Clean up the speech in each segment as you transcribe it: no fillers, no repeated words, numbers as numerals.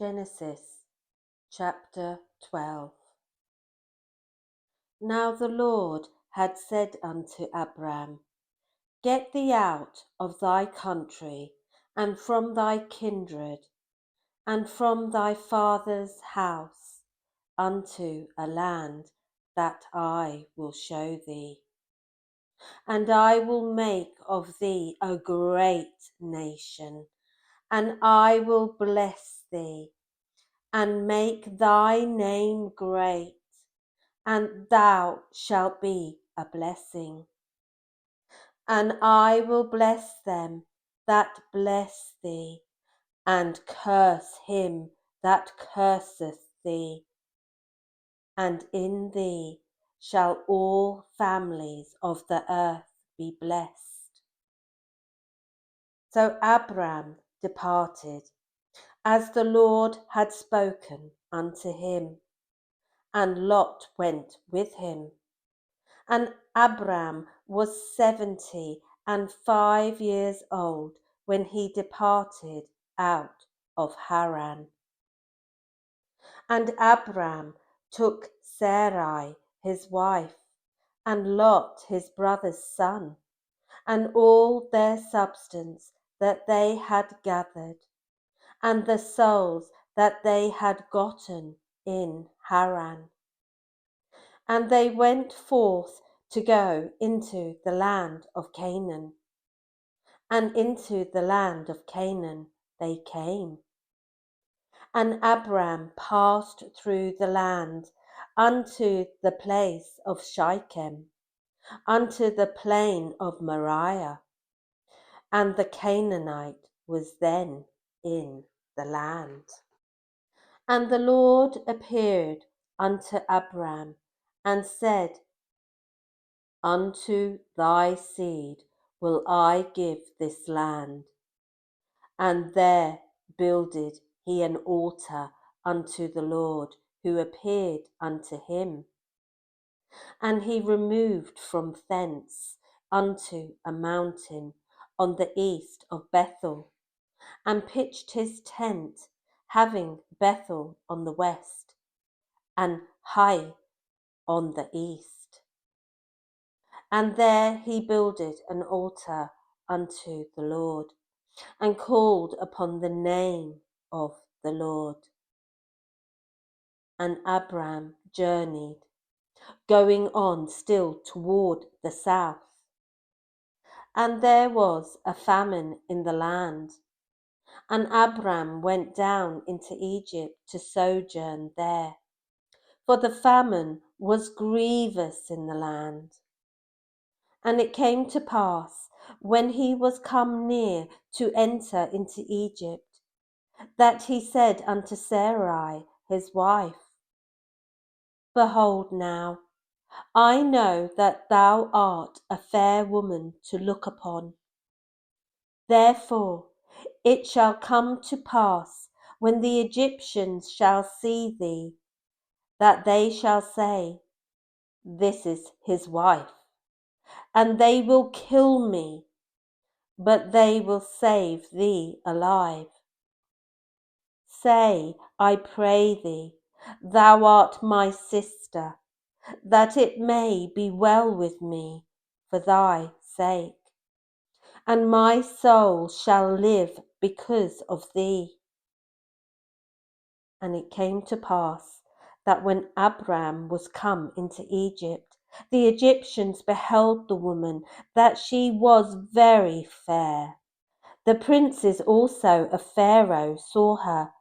Genesis chapter 12. Now the Lord had said unto Abram, Get thee out of thy country, and from thy kindred, and from thy father's house, unto a land that I will show thee. And I will make of thee a great nation, and I will bless thee, and make thy name great, and thou shalt be a blessing. And I will bless them that bless thee, and curse him that curseth thee. And in thee shall all families of the earth be blessed. So Abram departed, as the Lord had spoken unto him, and Lot went with him. And Abram was 75 years old when he departed out of Haran. And Abram took Sarai his wife, and Lot his brother's son, and all their substance that they had gathered, and the souls that they had gotten in Haran. And they went forth to go into the land of Canaan. And into the land of Canaan they came. And Abram passed through the land unto the place of Shechem, unto the plain of Moriah. And the Canaanite was then in the land. And the Lord appeared unto Abram, and said, Unto thy seed will I give this land. And there builded he an altar unto the Lord, who appeared unto him. And he removed from thence unto a mountain on the east of Bethel, and pitched his tent, having Bethel on the west, and Hai on the east. And there he builded an altar unto the Lord, and called upon the name of the Lord. And Abram journeyed, going on still toward the south. And there was a famine in the land, and Abram went down into Egypt to sojourn there, for the famine was grievous in the land. And it came to pass, when he was come near to enter into Egypt, that he said unto Sarai his wife, Behold now, I know that thou art a fair woman to look upon. Therefore it shall come to pass, when the Egyptians shall see thee, that they shall say, This is his wife, and they will kill me, but they will save thee alive. Say, I pray thee, thou art my sister, that it may be well with me for thy sake, and my soul shall live because of thee. And it came to pass that when Abram was come into Egypt, the Egyptians beheld the woman, that she was very fair. The princes also of Pharaoh saw her,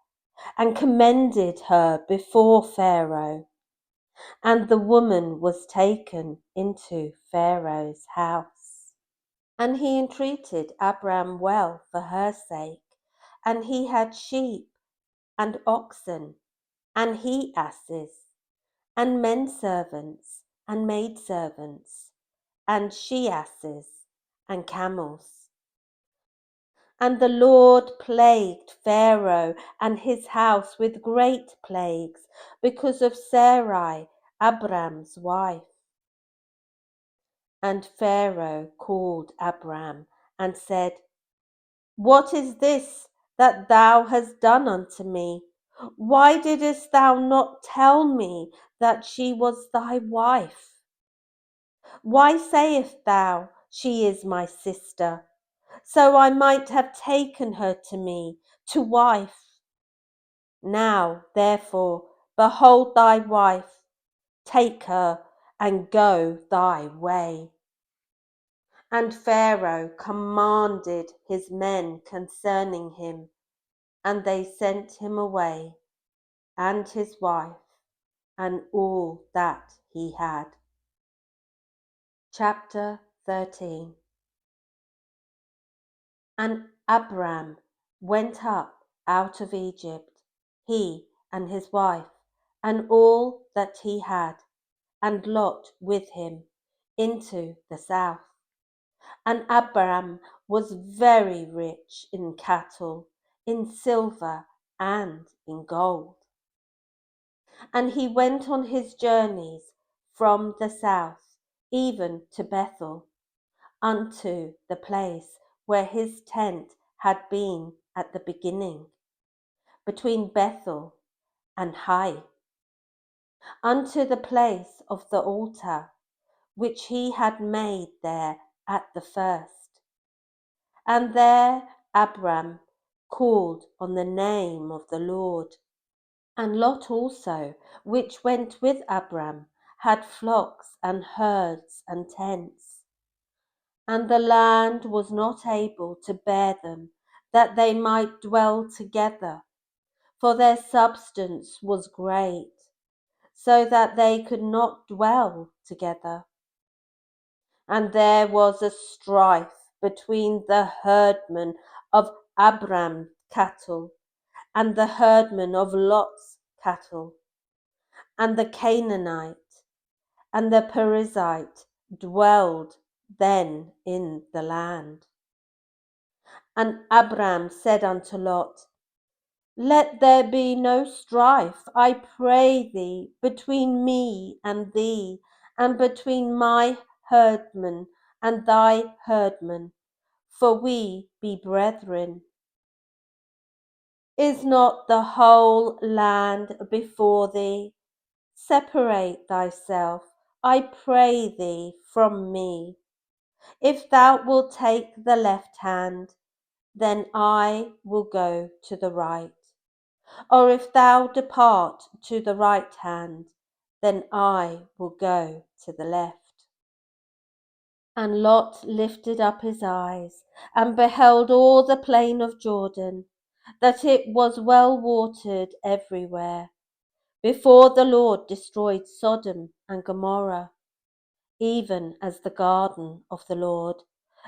and commended her before Pharaoh. And the woman was taken into Pharaoh's house. And he entreated Abram well for her sake, and he had sheep, and oxen, and he-asses, and men-servants, and maidservants, and she-asses, and camels. And the Lord plagued Pharaoh and his house with great plagues, because of Sarai, Abram's wife. And Pharaoh called Abram, and said, What is this that thou hast done unto me? Why didst thou not tell me that she was thy wife? Why sayest thou, she is my sister? So I might have taken her to me, to wife. Now, therefore, behold thy wife, take her, and go thy way. And Pharaoh commanded his men concerning him, and they sent him away, and his wife, and all that he had. Chapter 13. And Abram went up out of Egypt, he and his wife, and all that he had, and Lot with him, into the south. And Abram was very rich in cattle, in silver, and in gold. And he went on his journeys from the south, even to Bethel, unto the place where his tent had been at the beginning, between Bethel and Hai, unto the place of the altar, which he had made there at the first. And there Abram called on the name of the Lord. And Lot also, which went with Abram, had flocks and herds and tents. And the land was not able to bear them, that they might dwell together, for their substance was great, so that they could not dwell together. And there was a strife between the herdmen of Abram's cattle and the herdmen of Lot's cattle. And the Canaanite and the Perizzite dwelled then in the land. And Abram said unto Lot, Let there be no strife, I pray thee, between me and thee, and between my herdmen and thy herdmen, for we be brethren. Is not the whole land before thee? Separate thyself, I pray thee, from me. If thou wilt take the left hand, then I will go to the right. Or if thou depart to the right hand, then I will go to the left. And Lot lifted up his eyes, and beheld all the plain of Jordan, that it was well watered everywhere, before the Lord destroyed Sodom and Gomorrah, even as the garden of the Lord,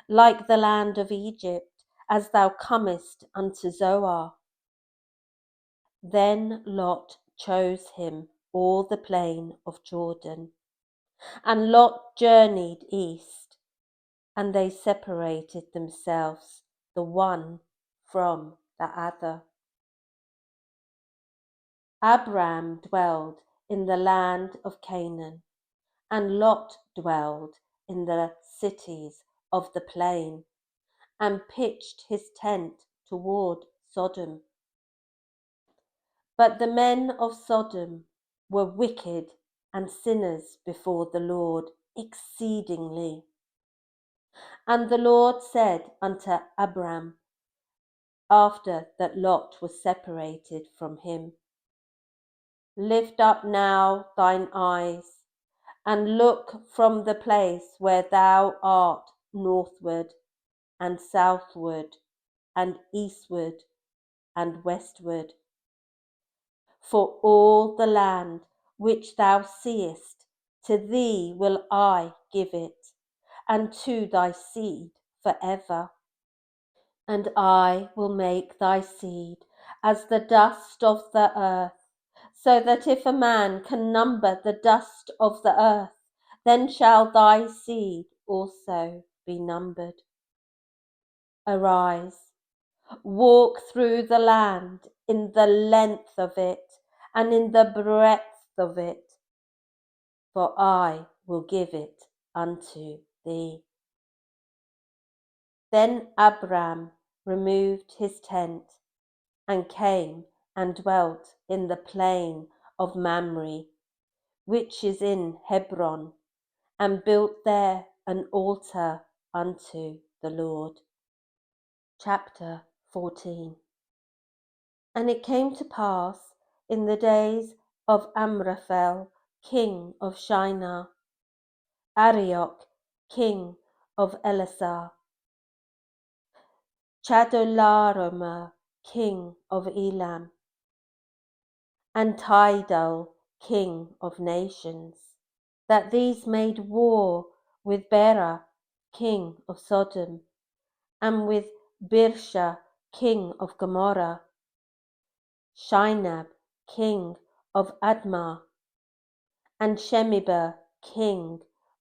like the land of Egypt, as thou comest unto Zoar. Then Lot chose him all the plain of Jordan, and Lot journeyed east, and they separated themselves the one from the other. Abram dwelled in the land of Canaan, and Lot dwelled in the cities of the plain, and pitched his tent toward Sodom. But the men of Sodom were wicked and sinners before the Lord exceedingly. And the Lord said unto Abram, after that Lot was separated from him, Lift up now thine eyes, and look from the place where thou art northward, and southward, and eastward, and westward. For all the land which thou seest, to thee will I give it, and to thy seed for ever. And I will make thy seed as the dust of the earth, so that if a man can number the dust of the earth, then shall thy seed also be numbered. Arise, walk through the land in the length of it, and in the breadth of it, for I will give it unto thee. Then Abram removed his tent, and came and dwelt in the plain of Mamre, which is in Hebron, and built there an altar unto the Lord. Chapter 14. And it came to pass in the days of Amraphel, king of Shinar, Arioch, king of Elasar, Chedorlaomer, king of Elam, and Tidal, king of nations, that these made war with Bera, king of Sodom, and with Birsha, king of Gomorrah, Shinab, king of Admah, and Shemiber, king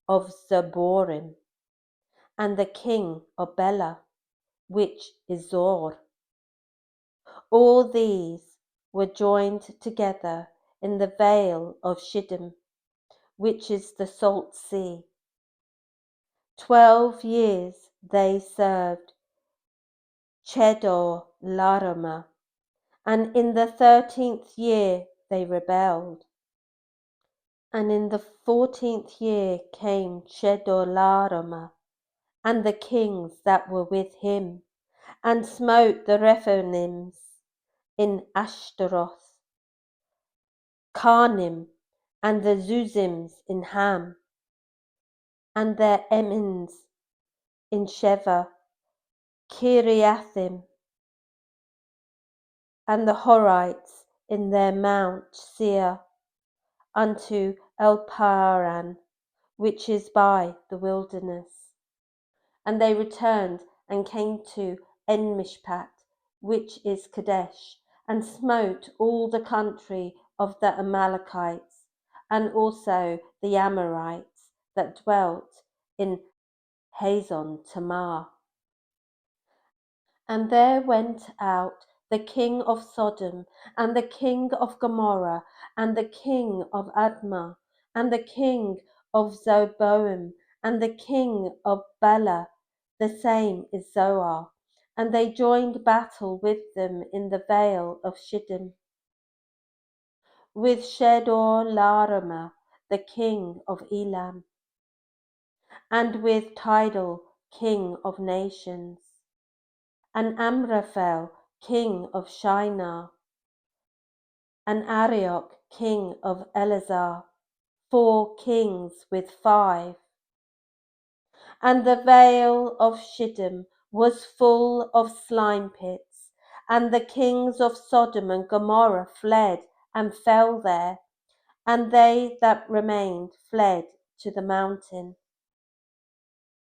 of Zeborim, and the king of Bela, which is Zor. All these were joined together in the vale of Shittim, which is the salt sea. 12 years they served Chedorlaomer, and in the 13th year they rebelled. And in the 14th year came Chedorlaomer, and the kings that were with him, and smote the Rephaims in Ashtaroth, Karnim, and the Zuzims in Ham, and their Emins in Sheva, Kiriathim, and the Horites in their Mount Seir, unto Elparan, which is by the wilderness. And they returned and came to Enmishpat, which is Kadesh, and smote all the country of the Amalekites, and also the Amorites that dwelt in Hazon Tamar. And there went out the king of Sodom, and the king of Gomorrah, and the king of Admah, and the king of Zeboim, and the king of Bela, the same is Zoar, and they joined battle with them in the vale of Shittim, with Chedorlaomer, the king of Elam, and with Tidal, king of nations, and Amraphel, king of Shinar, and Arioch, king of Elasar, 4 kings with 5. And the vale of Shittim was full of slime pits, and the kings of Sodom and Gomorrah fled and fell there, and they that remained fled to the mountain.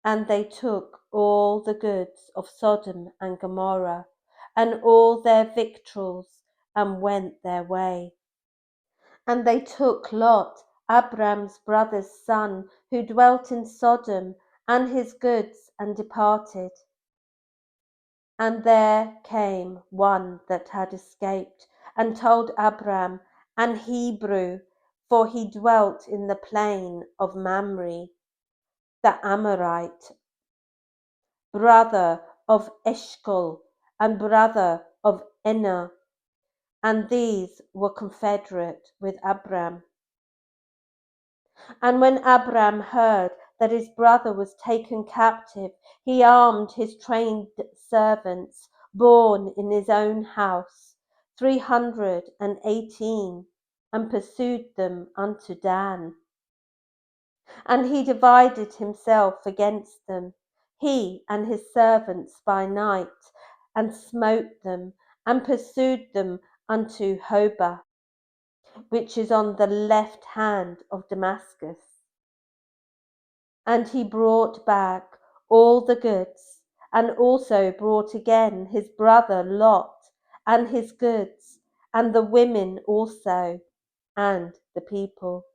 And they took all the goods of Sodom and Gomorrah, and all their victuals, and went their way. And they took Lot, Abram's brother's son, who dwelt in Sodom, and his goods, and departed. And there came one that had escaped, and told Abram, an Hebrew, for he dwelt in the plain of Mamre, the Amorite, brother of Eshcol, and brother of Ener, and these were confederate with Abram. And when Abram heard that his brother was taken captive, he armed his trained servants, born in his own house, 318, and pursued them unto Dan. And he divided himself against them, he and his servants by night, and smote them, and pursued them unto Hobah, which is on the left hand of Damascus. And he brought back all the goods, and also brought again his brother Lot, and his goods, and the women also, and the people.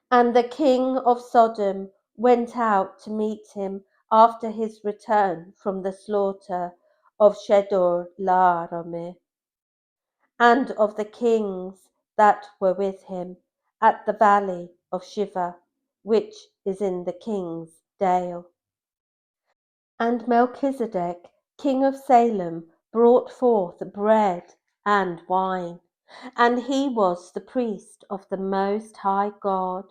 And the king of Sodom went out to meet him after his return from the slaughter of Chedorlaomer, and of the kings that were with him, at the valley of Shiva, which is in the king's dale. And Melchizedek, king of Salem, brought forth bread and wine. And he was the priest of the Most High God.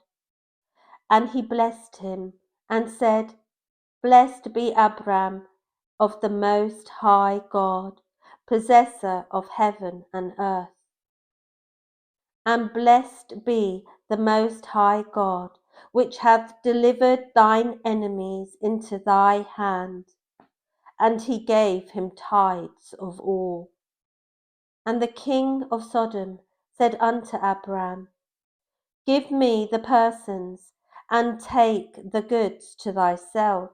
And he blessed him and said, Blessed be Abram of the Most High God, possessor of heaven and earth. And blessed be the Most High God, which hath delivered thine enemies into thy hand. And he gave him tithes of all. And the king of Sodom said unto Abram, Give me the persons, and take the goods to thyself.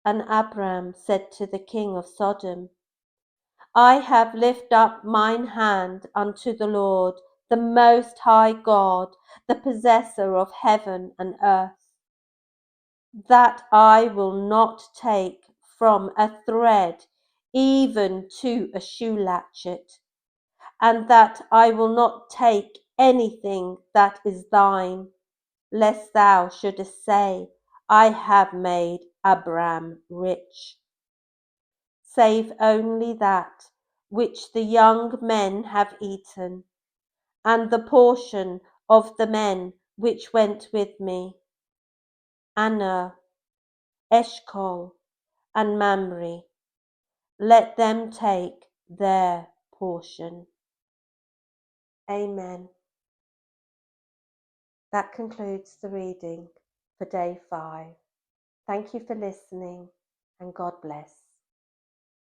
And Abram said to the king of Sodom, I have lifted up mine hand unto the Lord, the Most High God, the possessor of heaven and earth, that I will not take from a thread even to a shoe latchet, and that I will not take anything that is thine, lest thou shouldest say, I have made Abram rich, save only that which the young men have eaten, and the portion of the men which went with me, Aner, Eshcol, and Mamre, let them take their portion. Amen. That concludes the reading for day 5. Thank you for listening, and God bless.